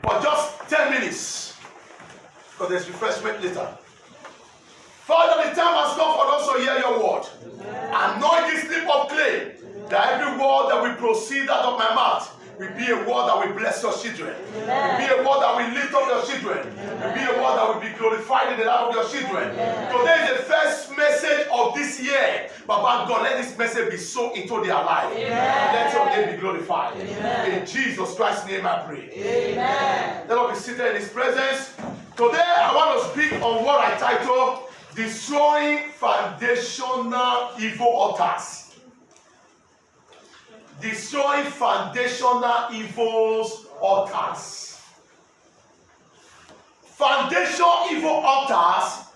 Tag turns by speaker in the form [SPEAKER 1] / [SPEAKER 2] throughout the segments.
[SPEAKER 1] for just 10 minutes. Because there's refreshment later. Father, the time has come for us to hear your word. Anoint this slip of clay, that every word that will proceed out of my mouth will be a word that will bless your children. Will be a word that will lift up your children. Will be a word that will be glorified in the life of your children. Today is the first message of this year. Baba God, let this message be sown into their life. Let your name be glorified. In Jesus Christ's name I pray. Let us be seated in his presence. Today I want to speak on what I title Destroying Foundational Evil Altars. Destroying foundational evil altars. Foundational evil altars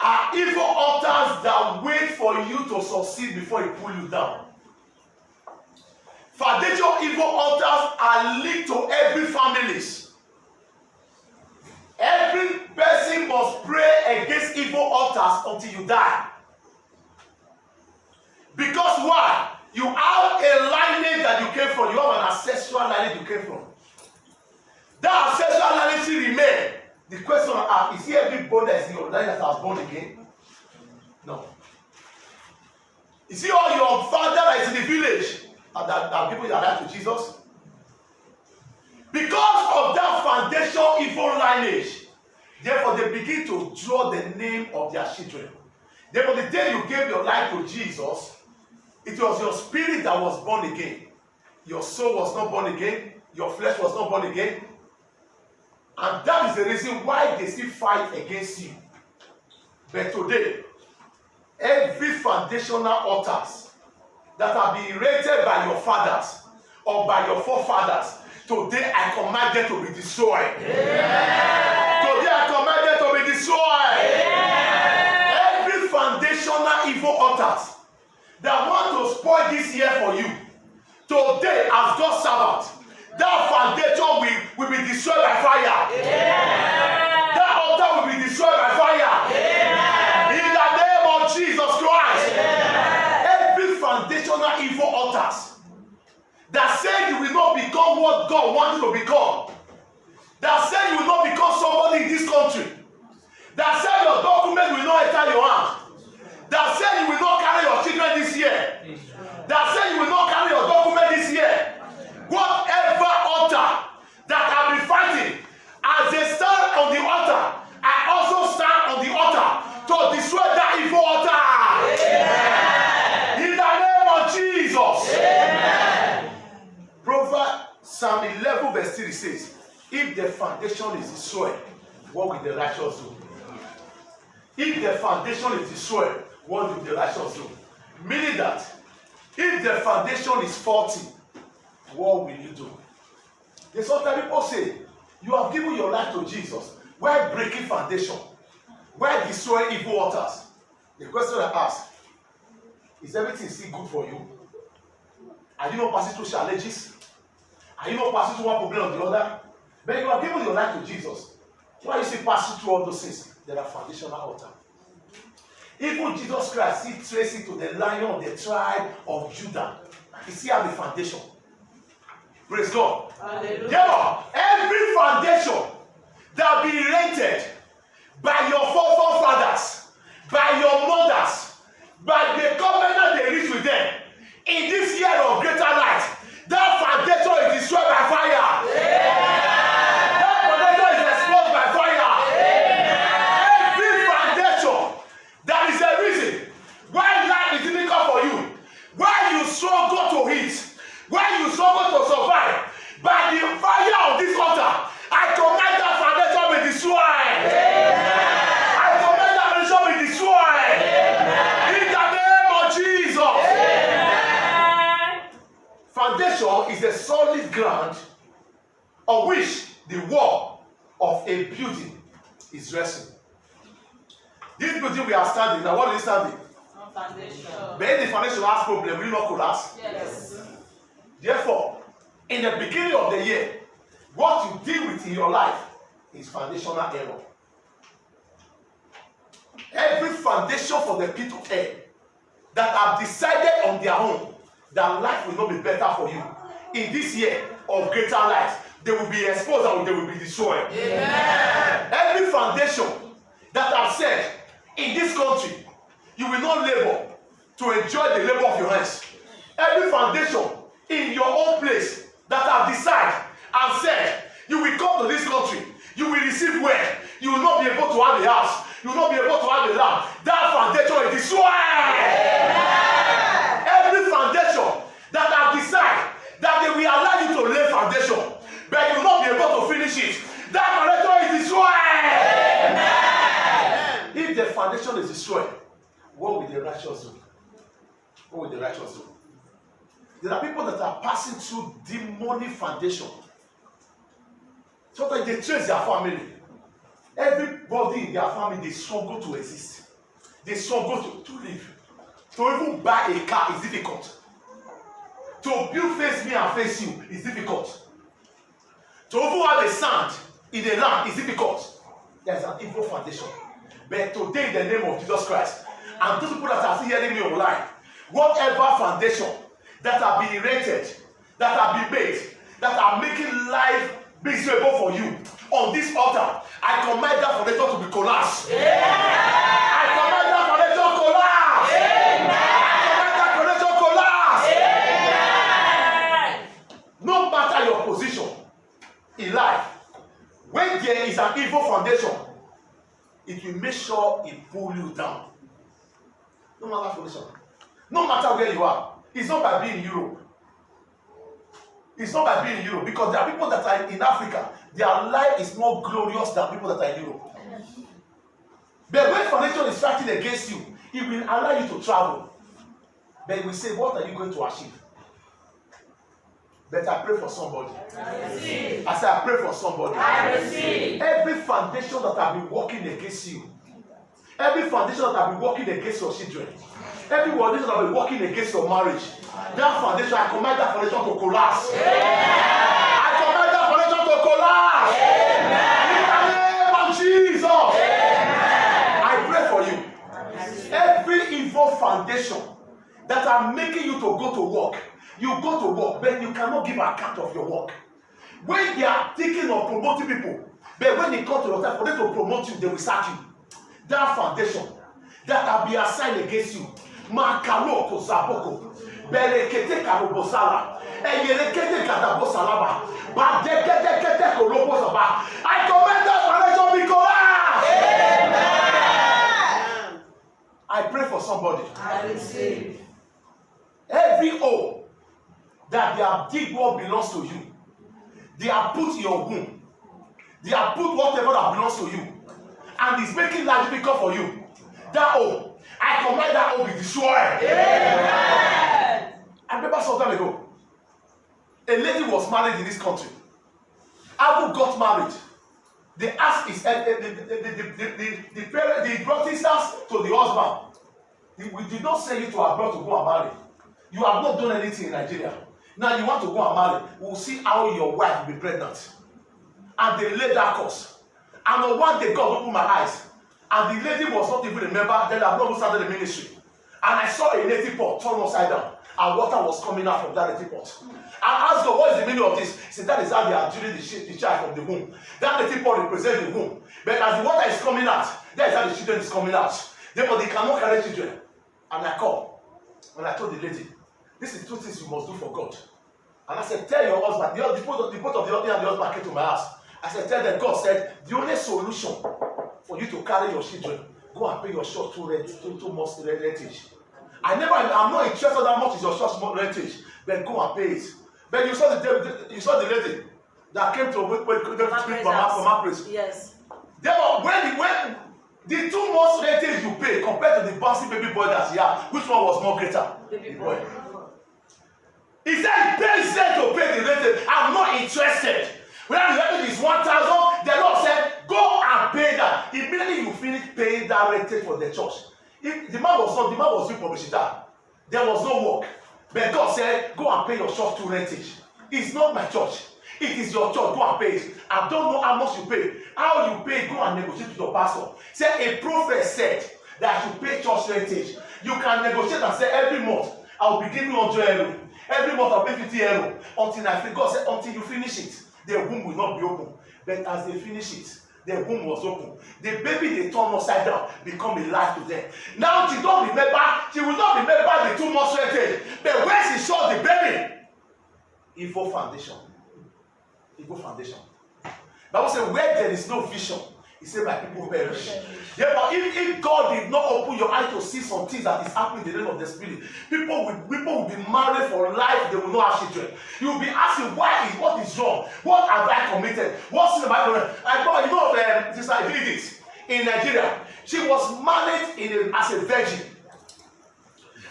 [SPEAKER 1] are evil altars that wait for you to succeed before it pull you down. Foundational evil altars are linked to every families. Every person must pray against evil altars until you die. Because why? You have a lineage that you came from. You have an ancestral lineage you came from. That ancestral lineage still remains. The question I ask, is everybody that is in your lineage that was born again? No. Is it all your father that is in the village that people that are to Jesus? Because of that foundational evil lineage, therefore they begin to draw the name of their children. Therefore, the day you gave your life to Jesus, it was your spirit that was born again. Your soul was not born again. Your flesh was not born again. And that is the reason why they still fight against you. But today, every foundational altars that have been erected by your fathers or by your forefathers, today I command them to be destroyed. Yeah. Today I command them to be destroyed. Yeah. Every foundational evil altars that want to spoil this year for you, today as God's servant, that foundation will be destroyed by fire. Yeah. That altar will be destroyed by fire. Yeah. In the name of Jesus Christ. Yeah. Every foundational evil altars that say you will not become what God wants you to become, that say you will not become somebody in this country, that say your document will not enter your hand, that say you will not carry your children this year, that say you will not carry your document this year, whatever altar that have been fighting, as they stand on the altar, I also stand on the altar to destroy that evil altar. Yeah. In the name of Jesus. Yeah. Proverbs Psalm 11 verse 3 says, if the foundation is destroyed, what will the righteous do? If the foundation is destroyed, what will the righteous do? Meaning that if the foundation is faulty, what will you do? There's sometimes people say, you have given your life to Jesus. Why breaking foundation? Why destroying evil altars? The question I ask, is everything still good for you? Are you not passing through challenges? Are you not passing through one problem or the other? But you have given your life to Jesus. Why are you still passing through all those things? There are foundational altars. Even Jesus Christ, he traced it to the lion of the tribe of Judah. He still has the foundation. Praise God. Yeah, every foundation that be rented by your forefathers, by your mothers, by the covenant they reach with them, in this year of greater light, that foundation is destroyed by fire. Yeah. That foundation is exposed by fire. Yeah. Every foundation, that is the reason why life is difficult for you, why you struggle to eat, why you struggle to survive. By the fire of this altar, I command that foundation be destroyed. Yeah. I command that foundation be destroyed. Yeah. In the name of Jesus. Yeah. Foundation is a solid ground on which the wall of a building is resting. This building we are standing, now what is standing?
[SPEAKER 2] Foundation.
[SPEAKER 1] But if the foundation has problem, will you not collapse?
[SPEAKER 2] Yes.
[SPEAKER 1] Therefore, in the beginning of the year, what you deal with in your life is foundational error. Every foundation for the pit of hell that have decided on their own that life will not be better for you in this year of greater light, they will be exposed and they will be destroyed.
[SPEAKER 2] Amen.
[SPEAKER 1] Every foundation that I've said in this country, you will not labor to enjoy the labor of your hands. Every foundation in your own place that I've decided and said, you will come to this country, you will receive wealth, you will not be able to have a house, you will not be able to have a land. That foundation is destroyed.
[SPEAKER 2] Amen.
[SPEAKER 1] Every foundation that I've decided that they will allow you to lay foundation, but you will not be able to finish it. That foundation is destroyed.
[SPEAKER 2] Amen.
[SPEAKER 1] If the foundation is destroyed, what will the righteous do? What will the righteous do? There are people that are passing through demonic foundation. Sometimes they trace their family. Everybody in their family, they struggle to exist. They struggle to live. To even buy a car is difficult. To build face me and face you is difficult. To even have a sand in a land is difficult. There is an evil foundation. But today, in the name of Jesus Christ, and those people that are still hearing me online, whatever foundation that have been erected, that have been made, that are making life miserable for you, on this altar, I command that foundation to be collapsed.
[SPEAKER 2] Yeah.
[SPEAKER 1] I command that foundation to collapse. I command that foundation to collapse. No matter your position in life, when there is an evil foundation, it will make sure it pull you down. No matter foundation, no matter where you are. It's not by being in Europe. It's not by being in Europe, because there are people that are in Africa, their life is more glorious than people that are in Europe. But when foundation is fighting against you, it will allow you to travel. But it will say, what are you going to achieve? But I pray for somebody. I say, I pray for somebody.
[SPEAKER 2] I receive.
[SPEAKER 1] Every foundation that have been working against you, every foundation that have been working against your children, every foundation that have been working against your marriage, that foundation, I command that foundation to collapse. I command that foundation to collapse. In the name of Jesus. I pray for you. Every evil foundation that are making you to go to work, you go to work, but you cannot give account of your work. When they are thinking of promoting people, but when they come to your time for them to promote you, they will sack you. That foundation that have been assigned against you, Makalo to Zaboko, Berekete Karobosala, Eyerekete Kadabosalaba, Badekete Kolobosaba. I command that foundation be collapsed. Amen. I pray for somebody.
[SPEAKER 2] I receive.
[SPEAKER 1] Every oath that they have dig what belongs to you, they have put in your womb, they have put whatever that belongs to you, and it's making life difficult for you. That oath, I command that oath be destroyed.
[SPEAKER 2] Amen.
[SPEAKER 1] I remember some time ago, a lady was married in this country. After got married, they asked his the brothers to the husband, we did not send you to abroad to go and marry. You have not done anything in Nigeria. Now you want to go and marry. We'll see how your wife will be pregnant. And they laid that course. And on one day, God opened my eyes. And the lady was not even a member. Then I've not started the ministry. And I saw a native pot turned upside down. And water was coming out from that native pot. I asked God, what is the meaning of this? He said, that is how they are drilling the child from the womb. That native pot represents the womb. But as the water is coming out, that is how the children is coming out. Therefore, they cannot carry children. And I called. And I told the lady, this is two things you must do for God. And I said, tell your husband, the both of the husband and the husband came to my house. I said, tell them, God said, the only solution for you to carry your children, go and pay your church 2 months rentage. I'm not interested how much is your church rentage, but go and pay it. But you saw the lady that came to speak from our place. Yes. Therefore, when the 2 months rentage you pay compared to the bouncy baby boy that you have, which one was more greater? Baby boy. He said, pay to pay the rentage. I'm not interested. When the rentage is 1,000, the Lord said, go and pay that. Immediately you finish paying that rentage for the church. If the man was doing publicity. There was no work. But God said, go and pay your church to rentage. It's not my church. It is your church. Go and pay it. I don't know how much you pay. How you pay, go and negotiate with your pastor. Say a prophet said that you pay church rentage. You can negotiate and say every month I will be giving you €100. Every month I'll pay €50 until I finish. God said until you finish it. the womb will not be open. But as they finish it, the womb was open. The baby they turn upside down become a life to them. Now she will not remember the 2 months waiting. But when she saw the baby, evil foundation. Evil foundation. Bible says where there is no vision, he said my people perish. Therefore, if God did not open your eye to see some things that is happening in the realm of the spirit, people will be married for life, they will not have children. You will be asking what is wrong? What have I committed? What sin have I committed? I know Sister Idris in Nigeria. She was married as a virgin.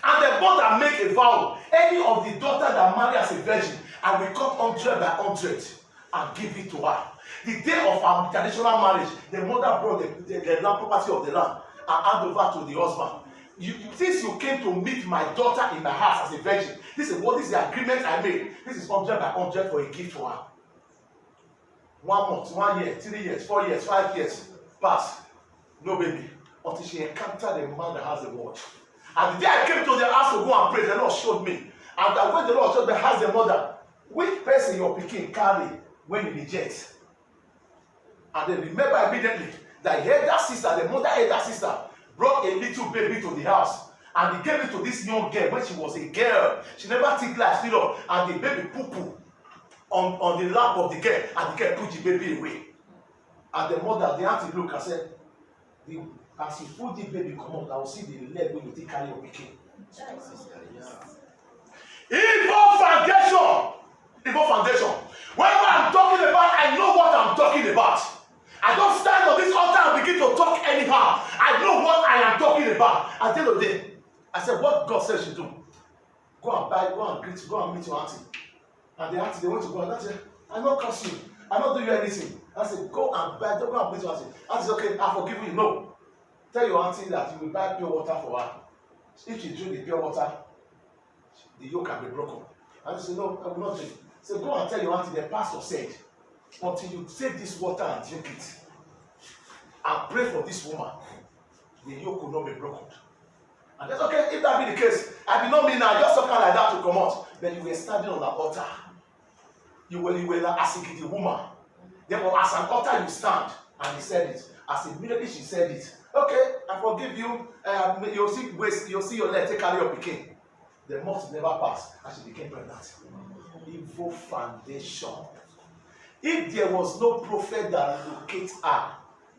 [SPEAKER 1] And the mother make a vow. Any of the daughter that marry as a virgin, I will cut 100 by 100 and give it to her. The day of our traditional marriage, the mother brought the land property of the land and hand over to the husband. Since you came to meet my daughter in my house as a virgin, this is the agreement I made. This is 100 by 100 for a gift for her. 1 month, 1 year, 3 years, 4 years, 5 years pass. No baby. Until she encountered a man that has a word. And the day I came to the house to go and pray, the Lord showed me. And when the Lord showed me, has the mother, which person your pikin carry when he rejects? And then remember immediately that the mother elder sister, brought a little baby to the house. And he gave it to this young girl when she was a girl. She never took life still up. And the baby poo-poo on the lap of the girl. And the girl put the baby away. And the mother, the auntie looked and said, as you put the baby come out, I will see the leg when you take carry your pikin. Evil foundation. Evil foundation. Whenever I'm talking about, I know what I'm talking about. I don't stand on this altar and begin to talk anyhow. I know what I am talking about. At the end of the day, I said, what God says you do. Go and meet your auntie. And the auntie, they went to go and I said, I don't curse you. I don't do you anything. I said, go and meet your auntie. Auntie said, okay, I forgive you. No. Tell your auntie that you will buy pure water for her. If she drink the pure water, the yoke can be broken. And she said, no, I will not drink. So go and tell your auntie, the pastor said, until you take this water and drink it, and pray for this woman, the yoke will not be broken. And that's okay, if that be the case, I did not mean now, just something like that to come out. But you were standing on an altar. You were asking the woman. Therefore, as an altar you stand, and he said it. As immediately she said it, okay, I forgive you. You'll see your leg, take carry your pikin. The months never passed, and she became pregnant. Evil foundation. If there was no prophet that locates her,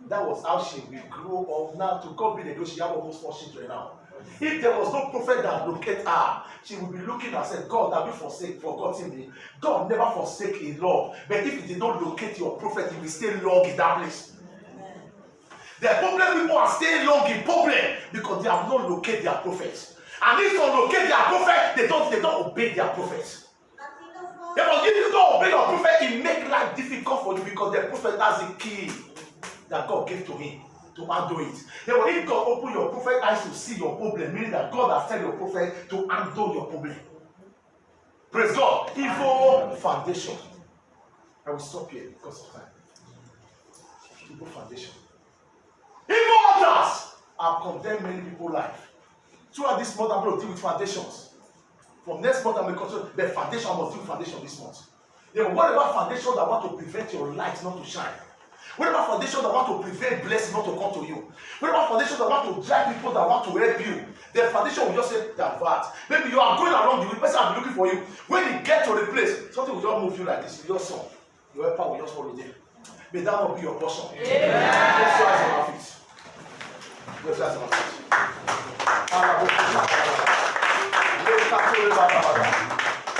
[SPEAKER 1] that was how she will grow up. Now, to God be the glory, she has almost 4 children now. If there was no prophet that locates her, she will be looking and say, God, have you forgotten me? God never forsake his love. But if he did not locate your prophet, he will stay long in that place. The problem people are staying long in problem because they have not located their prophets. And if they locate their prophet, they don't obey their prophets. Therefore, if you don't obey your prophet, it makes life difficult for you because the prophet has a key that God gave to him to handle it. Therefore, if God open your prophet eyes to see your problem, meaning that God has told your prophet to handle your problem. Praise God. Evil foundation. I will stop here because of time. Evil foundation. Evil altars have condemned many people's life. Throughout this month, I'm going to deal with foundations. From next month, I'm going to control the foundation. I must do foundation this month. Then whatever foundation that want to prevent your light not to shine, whatever foundation that want to prevent blessing not to come to you, whatever foundation that want to drive people that want to help you, the foundation will just say that. Maybe you are going along the way, person will be looking for you. When you get to the place, something will just move you like this. Your son, your helper will just follow them. May that not be your portion. Let's rise on our feet. Let's rise on our feet.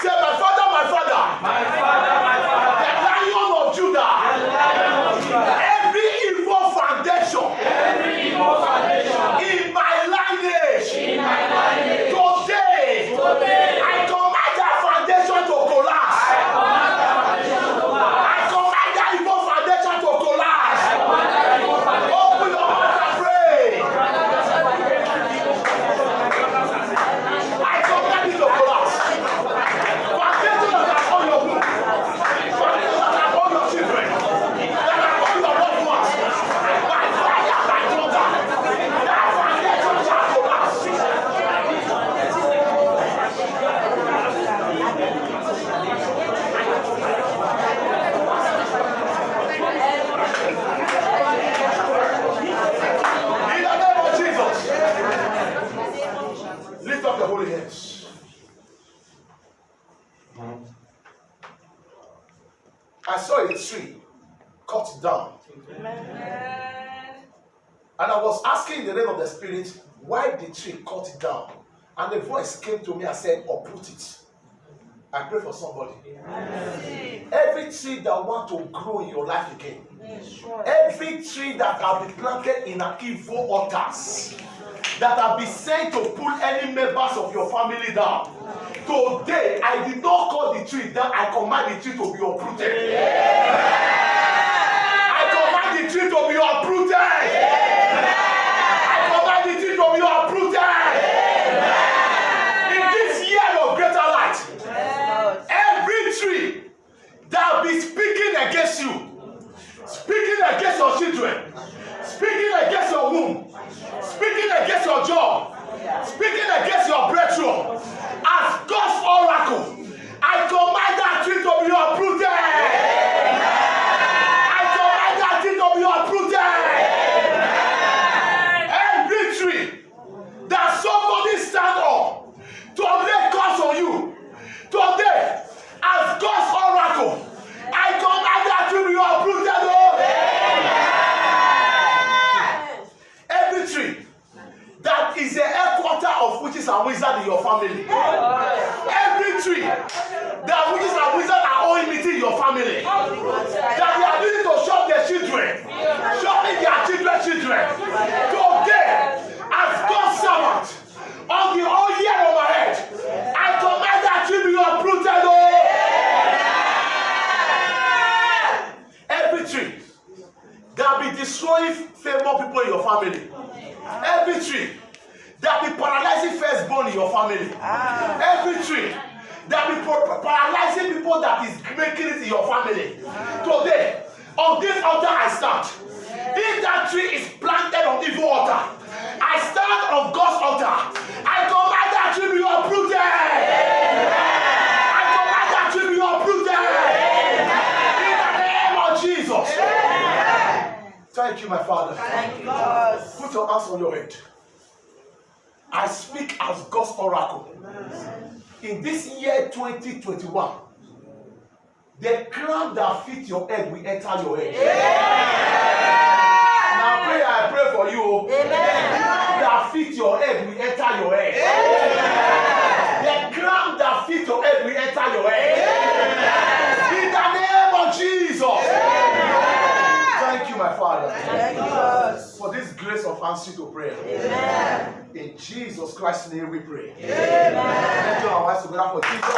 [SPEAKER 1] Say, my father, my father.
[SPEAKER 2] My father, my father.
[SPEAKER 1] The Lion of Judah.
[SPEAKER 2] The Lion of Judah.
[SPEAKER 1] Every evil foundation.
[SPEAKER 2] Every evil foundation.
[SPEAKER 1] In my lineage.
[SPEAKER 2] In my lineage.
[SPEAKER 1] Today.
[SPEAKER 2] Today.
[SPEAKER 1] I command that foundation to collapse.
[SPEAKER 2] I command that foundation to collapse.
[SPEAKER 1] I command that evil foundation to collapse.
[SPEAKER 2] I command that evil foundation.
[SPEAKER 1] Open your mouth and pray. I command it to collapse. Foundation that are on your womb. a tree cut down. And I was asking in the name of the Spirit, why the tree cut it down? And the voice came to me and said, uproot it. I pray for somebody. Every tree that want to grow in your life again, every tree that have been planted in an evil altars, that have been sent to pull any members of your family down, today I did not call the tree down. I command the tree to be uprooted. I command the tree to be uprooted. I command the tree to be uprooted. In this year of greater light, every tree that be speaking against you, speaking against your children, speaking against your womb, speaking against your job, speaking against your breakthrough, as God's oracle, I command that tree to be uprooted. I command that tree to be uprooted. Every tree that somebody stand on to lay curse on you, today, as God's oracle, I command that tree to be uprooted. Every tree that is the headquarter of witches and wizards in your family. Every tree that witches and wizards are all meeting your family. That they are willing to shop their children, shopping their children's children. Today, as God's servant, on the whole year of my head, I command that tree to be uprooted. Every tree that be destroying famous people in your family. Every tree that be paralyzing firstborn in your family. Every tree that be paralyzing people that is making it in your family. Today, on this altar I stand. If that tree is planted on evil altar, I stand on God's altar. I command that tree to be uprooted. I command that tree to be uprooted. In the name of Jesus. Thank you, my Father.
[SPEAKER 3] Thank you, God.
[SPEAKER 1] Put your hands on your head. I speak as God's oracle. In this year 2021, the crown that fits your head will enter your head. Now I pray for you. The crown that fits your head will enter your head. The crown that fits your head will enter your head. In the name of Jesus. Thank you, my Father.
[SPEAKER 3] Thank you, God.
[SPEAKER 1] For this grace of answer to prayer.
[SPEAKER 3] Amen.
[SPEAKER 1] In Jesus Christ's name we pray.
[SPEAKER 3] Amen.
[SPEAKER 1] Let's join our hands together for Jesus.